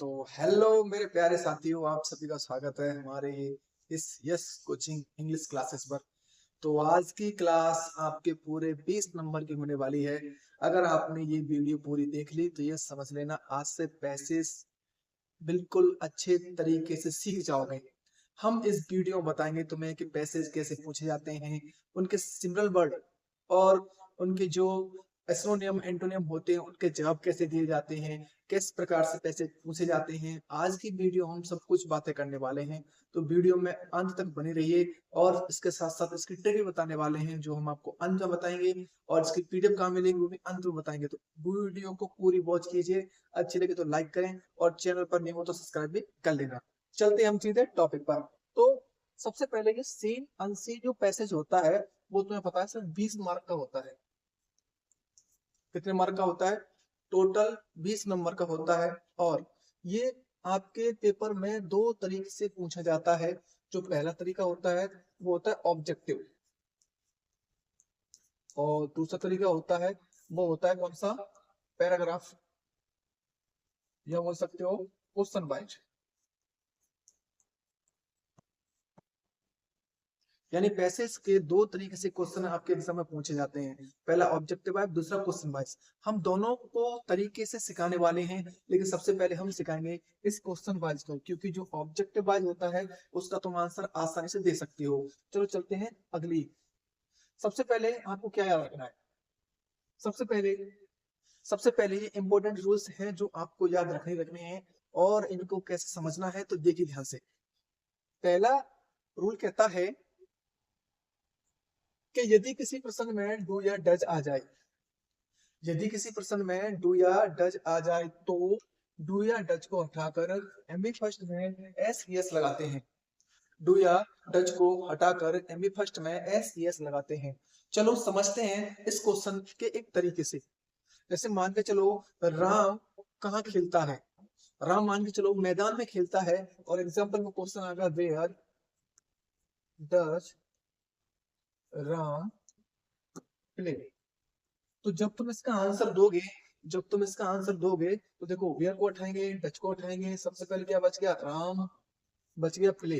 तो हेलो मेरे प्यारे साथियों, आप सभी का स्वागत है हमारे इस यस कोचिंग इंग्लिश क्लासेस पर। तो आज की क्लास आपके पूरे 20 नंबर की होने वाली है। अगर आपने ये वीडियो पूरी देख ली तो ये समझ लेना आज से पैसेज बिल्कुल अच्छे तरीके से सीख जाओगे। हम इस वीडियो में बताएंगे तुम्हें कि पैसेज कैसे पूछे जाते हैं, उनके सिंपल वर्ड और उनके जो एस्ट्रोनियम एंटोनियम होते हैं उनके जवाब कैसे दिए जाते हैं, किस प्रकार से पैसे पूछे जाते हैं। आज की वीडियो हम सब कुछ बातें करने वाले हैं, तो वीडियो में अंत तक बने रहिए। और इसके साथ साथ इसकी ट्रिक भी बताने वाले हैं जो हम आपको अंत में बताएंगे, और इसकी पीडीएफ कहाँ मिलेगी वो भी अंत में बताएंगे। तो वीडियो को पूरी वॉच कीजिए, अच्छी लगे तो लाइक करें और चैनल पर नहीं हो तो सब्सक्राइब भी कर लेना। चलते हम सीधे टॉपिक पर। तो सबसे पहले ये सीन अनसीन जो पैसेज होता है वो तुम्हें पता है सिर्फ 20 मार्क का होता है। कितने मार्क का होता है? टोटल 20 नंबर का होता है। और ये आपके पेपर में दो तरीके से पूछा जाता है। जो पहला तरीका होता है वो होता है ऑब्जेक्टिव, और दूसरा तरीका होता है वो होता है कौन सा? पैराग्राफ, या बोल सकते हो क्वेश्चन वाइज। यानी पैसेज के दो तरीके से क्वेश्चन आपके एग्जाम में पूछे जाते हैं, पहला ऑब्जेक्टिव वाइज, दूसरा क्वेश्चन वाइज। हम दोनों को तरीके से सिखाने वाले हैं, लेकिन सबसे पहले हम सिखाएंगे इस क्वेश्चन वाइज को, क्योंकि जो ऑब्जेक्टिव वाइज होता है उसका तुम आंसर आसानी से दे सकते हो। चलो चलते हैं अगली। सबसे पहले आपको क्या याद रखना है? सबसे पहले सबसे पहले ये इंपॉर्टेंट रूल्स हैं जो आपको याद रखने हैं, और इनको कैसे समझना है तो देखिए ध्यान से। पहला रूल कहता है कि यदि किसी प्रश्न में डू या डज आ जाए, यदि किसी प्रश्न में डू या डज आ जाए तो डू या डज को हटाकर एमबी फर्स्ट में एस यस लगाते हैं। डू या डज को हटाकर एमबी फर्स्ट में एस यस लगाते हैं। चलो समझते हैं इस क्वेश्चन के एक तरीके से। जैसे मान के चलो राम कहाँ खेलता है? राम मान के चलो मैदान में खेलता है, और एग्जाम्पल में क्वेश्चन आएगा वेयर डज राम प्ले। तो जब तुम इसका आंसर दोगे तो देखो वेयर को उठाएंगे, डच को उठाएंगे, सबसे पहले क्या बच गया? राम, बच गया प्ले।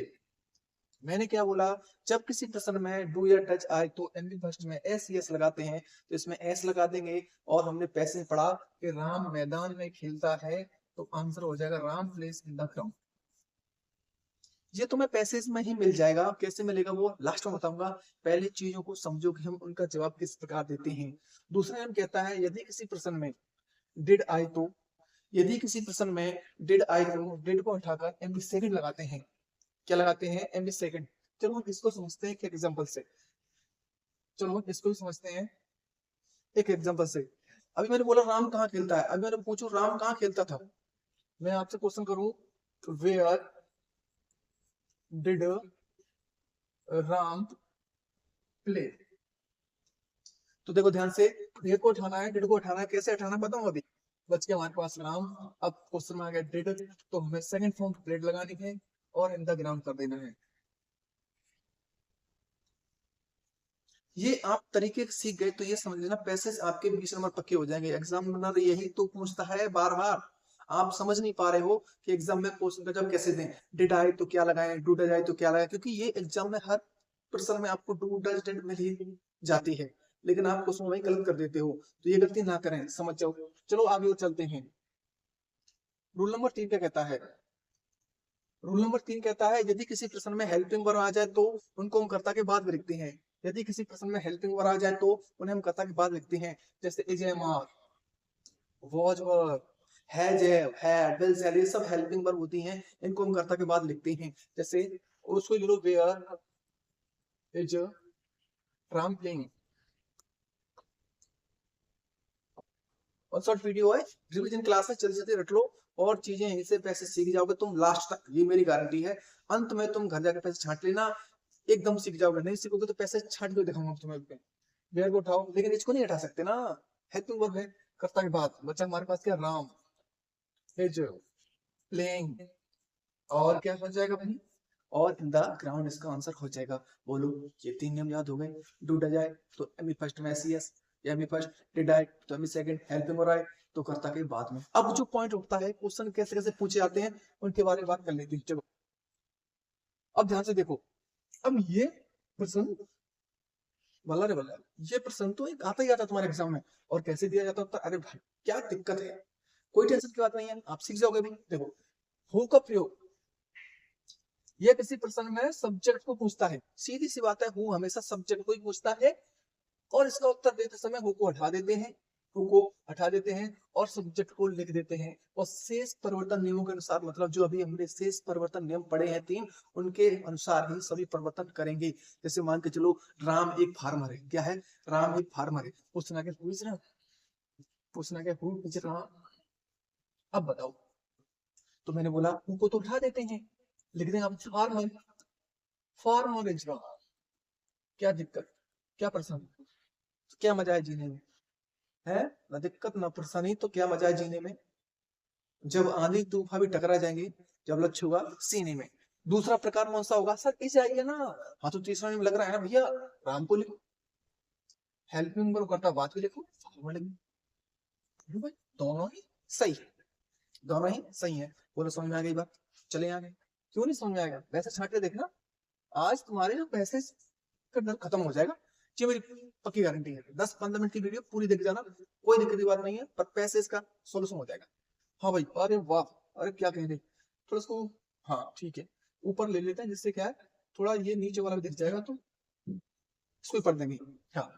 मैंने क्या बोला? जब किसी प्रश्न में डू या टच आए तो एमबी फर्स्ट में एस यस लगाते हैं, तो इसमें एस लगा देंगे। और हमने पैसे पढ़ा कि राम मैदान में खेलता है, तो आंसर हो जाएगा Ram place in the ground. ये तुम्हें पैसेज में ही मिल जाएगा, कैसे मिलेगा वो लास्ट में बताऊंगा। पहले चीजों को समझो कि हम उनका जवाब किस प्रकार देते हैं। दूसरा नियम कहता है यदि किसी प्रश्न में डिड आई तो, यदि किसी प्रश्न में डिड आई तो डिड को हटाकर एमडी सेकंड लगाते हैं। क्या लगाते हैं? MD second. चलो हम इसको समझते हैं एक एग्जांपल से। चलो हम इसको समझते हैं एक एग्जांपल से। अभी मैंने बोला राम कहाँ खेलता है, अभी मैंने पूछू राम कहाँ खेलता था। मैं आपसे क्वेश्चन करूं वेयर डिड राम प्ले। तो देखो ध्यान से, ये को उठाना है, डिड को उठाना है। कैसे उठाना बताऊं अभी। बच गया हमारे पास राम। अब क्वेश्चन में आ गया डिड, तो हमें सेकंड फॉर्म प्लेट लगानी है और इन द ग्राउंड कर देना है। ये आप तरीके सीख गए तो ये समझ लेना पैसेज आपके 20 नंबर पक्के हो जाएंगे। एग्जामिनर यही तो पूछता है बार बार। आप समझ नहीं पा रहे हो कि एग्जाम में क्वेश्चन का जवाब कैसे दें। डिड आई तो क्या लगाएं, डू डज आई तो क्या लगाएं, क्योंकि ये एग्जाम में हर प्रश्न में आपको डू डज डिड मिल ही जाती है, लेकिन आप क्वेश्चन वही गलत कर देते हो। तो ये गलती ना करें, समझ जाओ। चलो आगे और चलते हैं। रूल नंबर 3 क्या कहता है? रूल नंबर 3 कहता है यदि किसी प्रश्न में हेल्पिंग वर्ब आ जाए तो उनको हम कर्ता के बाद में लिखते हैं। यदि किसी प्रश्न में हेल्पिंग वर्ब आ जाए तो उन्हें हम कर्ता के बाद लिखते हैं। जैसे is am are, was were, has have, had, will, shall, ये सब हेल्पिंग वर्ब होती हैं, इनको हम कर्ता के बाद लिखते हैं। जैसे उसको ले लो वेयर इज राम प्लेइंग। और शॉर्ट वीडियो है, रिवीजन क्लास है, जल्दी जल्दी रट लो और चीजें इसे पैसे सीख जाओगे तुम लास्ट तक, ये मेरी गारंटी है। अंत में तुम घर जाकर पैसे छांट लेना, एकदम सीख जाओगे। नहीं सीखोगे तो पैसे छांट के दिखाऊंगा तुम्हें। वेयर को उठाओ, लेकिन इसको नहीं हटा सकते ना, हेल्पिंग वर्ब है। कर्ता के बाद बच्चा हमारे पास क्या? राम इज प्लेइंग, और क्या बच जाएगा भाई? और इन द ग्राउंड इसका आंसर हो जाएगा। बोलो, ये 3 नियम याद हो गए। डू डज आई तो एमी फर्स्ट में एस, या एमी फर्स्ट, डिड आई तो एमी सेकंड, हेल्पिंग हो रहा है तो कर्ता के बाद में। अब जो पॉइंट उठता है, क्वेश्चन कैसे कैसे पूछे जाते हैं उनके बारे में बात कर लेते हैं। चलो अब ध्यान से देखो, अब ये प्रश्न बल्ला रे बल्ला, ये प्रश्न तो एक आता ही आता तुम्हारे एग्जाम में, और कैसे दिया जाता है। अरे भाई क्या दिक्कत है, कोई टेंशन की बात नहीं है, आप सीख जाओगे भी। देखो हु का प्रयोग, ये किसी प्रश्न में सब्जेक्ट को पूछता है, सीधी सी बात है, हु हमेशा सब्जेक्ट को ही पूछता है, और इसका उत्तर देते समय हु को हटा देते हैं, हु को हटा देते हैं और सब्जेक्ट को लिख देते हैं। और शेष परिवर्तन नियमों के अनुसार, मतलब जो अभी हमने शेष परिवर्तन नियम पढ़े हैं 3, उनके अनुसार ही सभी परिवर्तन करेंगे। जैसे मान के चलो राम एक फार्मर है, क्या है, राम एक फार्मर है, पूछना क्या पूछ रहा, पूछना क्या पूछ रहा। अब बताओ, तो मैंने बोला हु को तो उठा देते हैं, लिख देंगे आप फार्मर, फार्मर इज रॉन्ग, क्या दिक्कत, क्या परेशानी, तो क्या मजा है जीने में, है ना दिक्कत ना परेशानी, तो क्या मजा है जीने में, जब आंधी तूफान भी टकरा जाएंगे, जब लक्ष्य होगा सीने में। दूसरा प्रकार कौन सा होगा सर, इसे आइए ना, हाँ तो तीसरा में लग रहा है ना भैया, राम को लिखो, हेल्पिंग वर्ब करता बात भी लिखो, भाई दोनों ही सही है, दोनों ही सही है। बोलो समझ में आ गई बात, चले आगे। क्यों नहीं समझ में आएगा, वैसे छाट के देखना, आज तुम्हारे जो पैसे का डर खत्म हो जाएगा, ये मेरी पक्की गारंटी है। 10-15 मिनट की वीडियो पूरी देख जाना, कोई दिक्कत की बात नहीं है, पर पैसे इसका सोल्यूशन हो जाएगा। हाँ भाई, अरे वाह, अरे क्या कह रहे, थोड़ा इसको, हाँ ठीक है, ऊपर ले लेते हैं, जिससे क्या है थोड़ा ये नीचे वाला भी दिख जाएगा, तो इसको ही पढ़ देंगे। हाँ,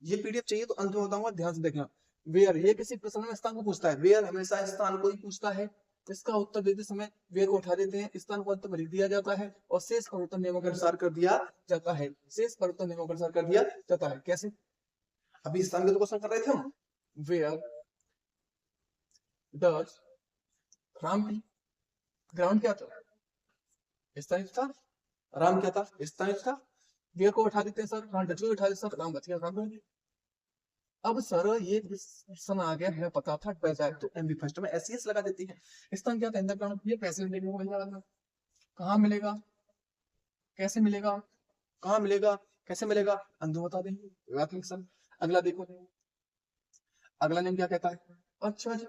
ये पीडीएफ चाहिए तो अंत में बताऊंगा, ध्यान से देखना। वेयर, ये किसी प्रश्न में स्थान को पूछता है, वेयर हमेशा स्थान को ही पूछता है, इसका उत्तर देते समय वेयर को उठा देते हैं, स्थान को अंत में लिख दिया जाता है, और शेष परिवर्तन नियमों के अनुसार कर दिया जाता है, शेष परिवर्तन नियमों के अनुसार कर दिया जाता है। कैसे, अभी स्थान के तो क्वेश्चन कर रहे थे हम, where does Ram be, ground क्या था, स्थान था, राम क्या था, स्थान था, वेयर को उठा देते हैं सर, राम डज को उठा देते सर, राम बच गया, राम बच गया। अब सर ये सन आ गया, हमें पता था डज आए तो एमबी फर्स्ट में एसएस लगा देती है। स्थान क्या था, इंदर ग्राउंड, ये पैसे देखने को मिल जाएगा, कहाँ मिलेगा, कैसे मिलेगा, कहाँ मिलेगा, कैसे मिलेगा, अंधो बता देंगे सर। अगला देखो, अगला नियम क्या कहता है, अच्छा जी,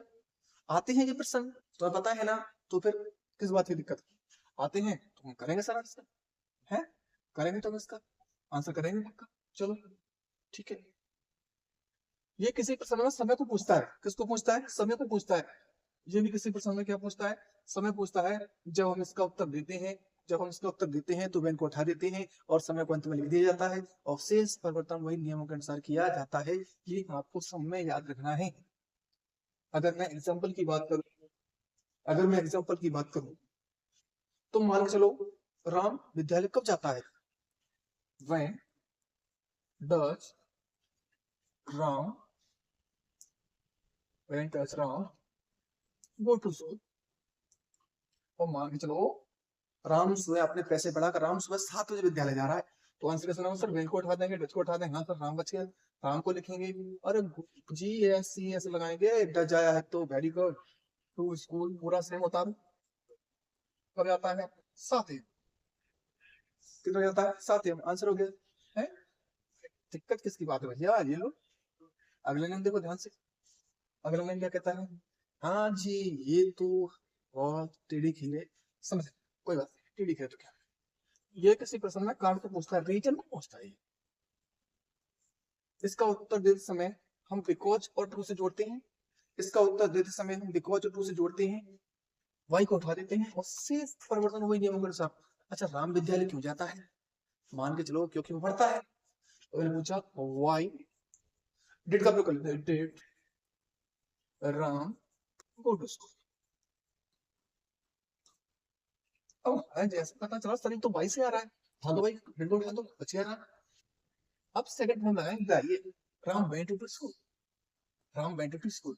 आते हैं ये प्रश्न तो पता है ना, तो फिर किस बात की दिक्कत, आते हैं तो हम करेंगे सर आंसर, है करेंगे तो हम इसका आंसर करेंगे पक्का। चलो ठीक है, ये किसी प्रश्न में समय को पूछता है, किसको पूछता है, समय को पूछता है। ये भी किसी प्रश्न में क्या पूछता है, समय पूछता है। जब हम इसका उत्तर देते हैं, जब हम इसका उत्तर देते हैं तो वेन को उठा देते हैं और समय को अंत में लिख दिया जाता है, और शेष परिवर्तन वही नियमों के अनुसार किया जाता है। ये आपको समय याद रखना है। अगर मैं एग्जाम्पल की बात करूं, अगर मैं एग्जाम्पल की बात करूं, तो मान के चलो राम विद्यालय कब जाता है, when does Ram, when does Ram go to school, और मान के चलो राम सुबह अपने पैसे बढ़ाकर राम सुबह 7 बजे विद्यालय जा रहा है, तो आंसर कैसे होगा सर, वेन को उठा देंगे, डच को उठा देंगे, हाँ सर राम बच गया, राम को लिखेंगे, अरे जी एस सी एस लगाएंगे, डच आया है तो वेरी गुड, टू स्कूल पूरा सेम होता है, कब जाता है 7 AM, कितना जाता है 7 AM, आंसर हो गया है। दिक्कत किसकी बात है भैया, ये लो अगले लाइन देखो ध्यान से, अगला लाइन क्या कहता है, हाँ जी ये तो बहुत टेढ़ी खीरे, समझ, कोई बात नहीं, टेढ़ी खीरे तो क्या, ये किसी प्रश्न में कारण को पूछता है, रीजन को पूछता है। इसका उत्तर देते समय हम बिकॉज और ट्रू से जोड़ते हैं, इसका उत्तर देते समय हम बिकॉज और ट्रू से जोड़ते हैं, वाई को उठा देते हैं और शेष परिवर्तन वही नियमों के अनुसार। अच्छा राम विद्यालय क्यों जाता है, मान के चलो क्योंकि वो पढ़ता है, तो मैंने पूछा वाई, डिड का प्रयोग कर लेते हैं, did Ram go to school. अब जैसे पता चला सर तो वाई से आ रहा है, हाँ तो भाई डिड को उठा दो, बच गया राम। अब सेकंड में लगाएंगे Ram went to school, Ram went to school,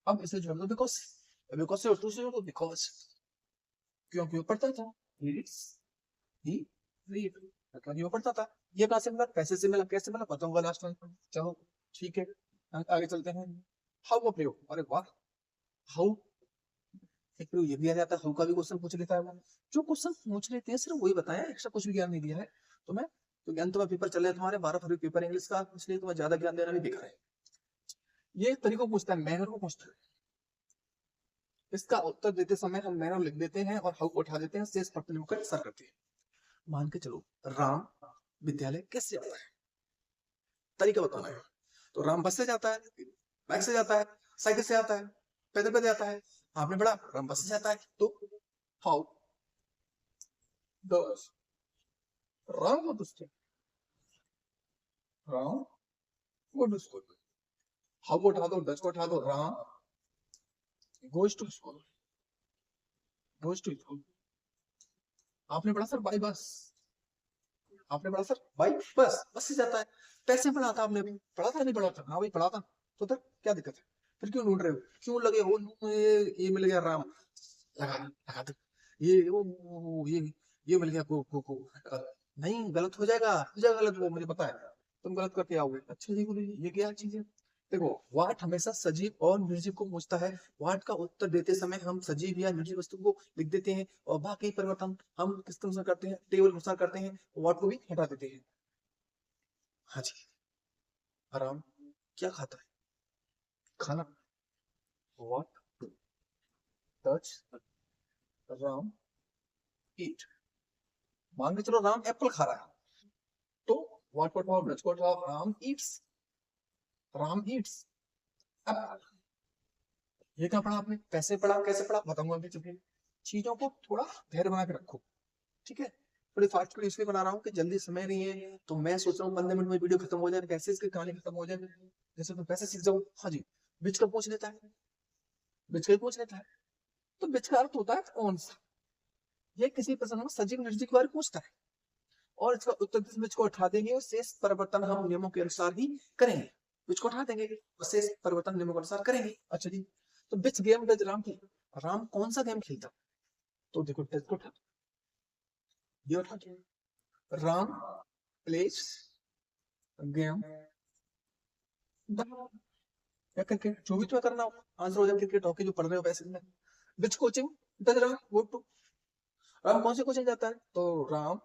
अब इसे जोड़ दो बिकॉज, बिकॉज से टू से जोड़ दो बिकॉज, क्यों क्यों पढ़ता था, ही रीड, मतलब ये पढ़ता था। ये कहां से मिला, पैसे से मिला, कैसे मिला बताऊंगा लास्ट में। चलो ठीक है आगे चलते हैं, हाउ का प्रयोग, अरे वाह, हाउ एक प्रयोग ये भी आ जाता है, हाउ का भी क्वेश्चन पूछ लेता है वो, जो क्वेश्चन पूछ लेते हैं सिर्फ वही बताया, एक्स्ट्रा कुछ भी ज्ञान नहीं दिया है। तो मैं क्योंकि अंत में पेपर चल रहे हैं तुम्हारे 12 फरवरी पेपर इंग्लिश का, इसलिए तुम्हें ज्यादा ज्ञान देना भी बेकार है। ये तरीकों पूछता है, मैनर को पूछता है। इसका उत्तर देते समय हम मैनर लिख देते हैं और हाउ को उठा देते हैं, शेष प्रश्न को सर करते हैं। मान के चलो राम विद्यालय कैसे आता है, तरीका बताना है। तो राम बस से जाता है, बाइक से जाता है, साइकिल से आता है, पैदल पैदल जाता है। आपने पढ़ा राम बस से जाता है, तो how does Ram go to school, Ram go to school. How को उठा दो, डज को उठा दो, Ram goes to school, goes to school. आपने पढ़ा सर बाई बस, आपने पढ़ा सर बाई बस, बस से जाता है। पैसे पढ़ा था आपने, अभी पढ़ा था नहीं पढ़ा था? हाँ भाई पढ़ा था। तो फिर क्या दिक्कत है, फिर क्यों ढूंढ रहे हो, क्यों लगे हो ये मिल गया राम, लगा दो, ये मिल गया को नहीं, गलत हो जाएगा, गलत, वो मुझे पता है तुम गलत करके आओगे। अच्छा जी बोलिए ये क्या चीज है। देखो व्हाट हमेशा सजीव और निर्जीव को पूछता है। व्हाट का उत्तर देते समय हम सजीव या निर्जीव वस्तु को लिख देते हैं और बाकी परिवर्तन हम किसके अनुसार करते हैं, टेबल अनुसार करते हैं, व्हाट को भी हटा देते हैं। हाँ जी, आराम क्या खाता है, खाना। व्हाट डज राम ईट। मान के चलो राम एप्पल खा रहा है, तो व्हाट को उठाओ, डज को उठाओ, Ram Yeats, Ram Yeats Apple. ये क्या पढ़ा आपने, कैसे पढ़ा, कैसे पढ़ा बताऊंगा अभी। चलिए चीजों को थोड़ा धैर्य बना के रखो, ठीक है। थोड़ी फास्ट वीडियो इसलिए बना रहा हूँ कि जल्दी समय नहीं है, तो मैं सोच रहा हूँ 15 मिनट में वीडियो खत्म हो जाए, कैसे इसकी कहानी खत्म हो जाए, जैसे तुम पैसे सीख जाओ। हाँ जी, बिच का पूछ लेता है, बिच का पूछ लेता है, तो बिच का अर्थ होता है कौन सा। ये किसी प्रश्न में सजीव निर्जीव के बारे में पूछता है और इसका उत्तर बिच को उठा देंगे और शेष परिवर्तन हम नियमों के अनुसार ही करेंगे। बिच को उठा देंगे और शेष परिवर्तन नियमों के अनुसार करेंगे। अच्छा जी, तो बिच गेम डज राम खेलता, राम कौन सा गेम खेलता, तो देखो डज को उठा, ये उठा के राम प्लेस गेम या क्रिकेट, जो भी तुम्हें करना हो आंसर हो जाए क्रिकेट हॉकी जो पढ़ रहे हो वैसे में। Which coaching does Ram go to, Ram कौन सी कोचिंग जाता है, तो Ram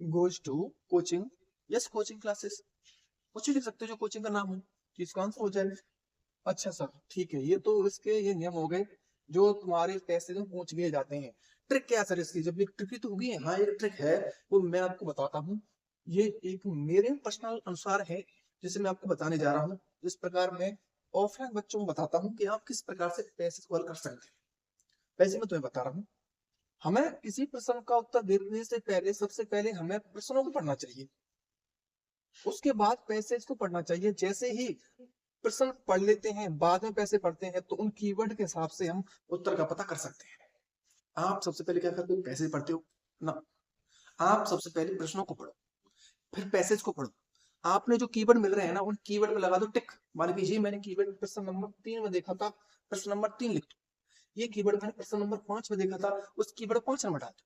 goes to coaching, yes coaching classes, कुछ भी लिख सकते हो जो कोचिंग का नाम हो, तो इसका आंसर हो जाएगा। अच्छा सर ठीक है, ये तो इसके ये नियम हो गए जो तुम्हारे पैसे में पूछ लिए जाते हैं। ट्रिक क्या सर इसकी, जब भी ट्रिक तो होगी, हाँ एक ट्रिक है वो मैं आपको बताता हूँ। ये एक मेरे पर्सनल अनुसार है जिसे मैं आपको बताने जा रहा हूँ। जिस प्रकार मैं ऑफलाइन बच्चों को बताता हूँ कि आप किस प्रकार से पैसे सॉल्व कर सकते हैं, वैसे मैं तुम्हें बता रहा हूँ। हमें किसी प्रश्न का उत्तर देने से पहले सबसे पहले हमें प्रश्नों को पढ़ना चाहिए, उसके बाद पैसेज को पढ़ना चाहिए। जैसे ही प्रश्न पढ़ लेते हैं बाद में पैसे पढ़ते हैं तो उन कीवर्ड के हिसाब से हम उत्तर का पता कर सकते हैं। आप सबसे पहले क्या करते हो, पैसे पढ़ते हो ना, आप सबसे पहले प्रश्नों को पढ़ो फिर पैसेज को पढ़ो। आपने जो कीवर्ड मिल रहे हैं ना उन कीवर्ड में लगा दो टिक। मान लीजिए मैंने कीवर्ड प्रश्न नंबर 3 में देखा था, प्रश्न नंबर 3 लिख दो। ये कीवर्ड मैंने प्रश्न नंबर 5 में देखा था, उस कीवर्ड 5 नंबर डाल दो।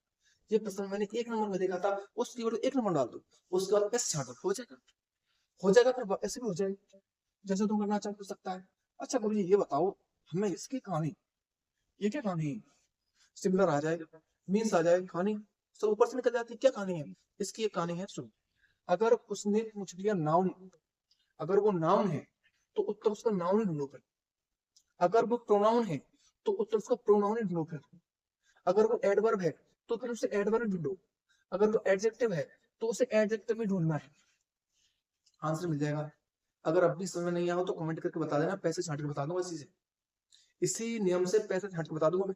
ये प्रश्न मैंने 1 नंबर में देखा था, उस कीवर्ड 1 नंबर डाल दो। उसके बाद पैसे छाट दो, हो जाएगा, हो जाएगा, फिर ऐसे भी हो जाएगा जैसे तुम करना चाहो हो सकता है। अच्छा गुरु जी ये बताओ हमें इसकी कहानी, ये क्या कहानी है, सिमिलर आ जाए, मीन्स आ जाए, कहानी सब ऊपर से निकल जाती है, क्या कहानी है इसकी, ये कहानी है। सुन, अगर उसने पूछ लिया नाउन, अगर वो नाउन है तो उत्तर उसका नाउन ही ढूंढो फिर। अगर वो प्रोनाउन है तो उत्तर उसका प्रोनाउन ही ढूंढो फिर। अगर वो एडवर्ब है तो फिर उसे एडवर्ब ढूंढो। अगर वो एडजेक्टिव है तो उसे एडजेक्टिव में ढूंढना है, आंसर मिल जाएगा। अगर अब भी समझ में नहीं आया हो तो कमेंट करके बता देना, पैसे छांट के बता दूंगा इसी से, इसी नियम से पैसे छांट के बता दूंगा मैं।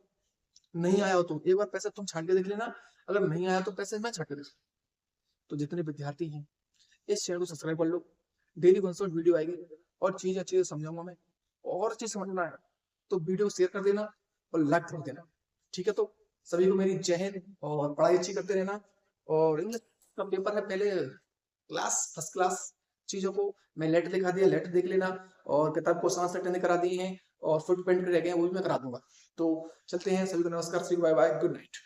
नहीं आया हो तो एक बार पैसे तुम छांट के देख लेना, अगर नहीं आया तो पैसे मैं छांट के देख। तो जितने विद्यार्थी हैं इस चैनल को सब्सक्राइब कर लो, डेली 1 शॉर्ट वीडियो आएगी और चीज अच्छे से समझाऊंगा मैं। और चीज समझना है तो वीडियो शेयर कर देना और लाइक कर देना, ठीक है। तो सभी को मेरी जय हिंद और पढ़ाई अच्छी करते रहना। और इंग्लिश का पेपर है पहले क्लास फर्स्ट क्लास, चीजों को मैं लेटर दिखा दिया, लेटर देख लेना। और किताब को सांस अटेंड करा दिए हैं और फुट पेंट रह गए हैं वो भी मैं करा दूंगा। तो चलते हैं, सभी को नमस्कार, बाय बाय, गुड नाइट।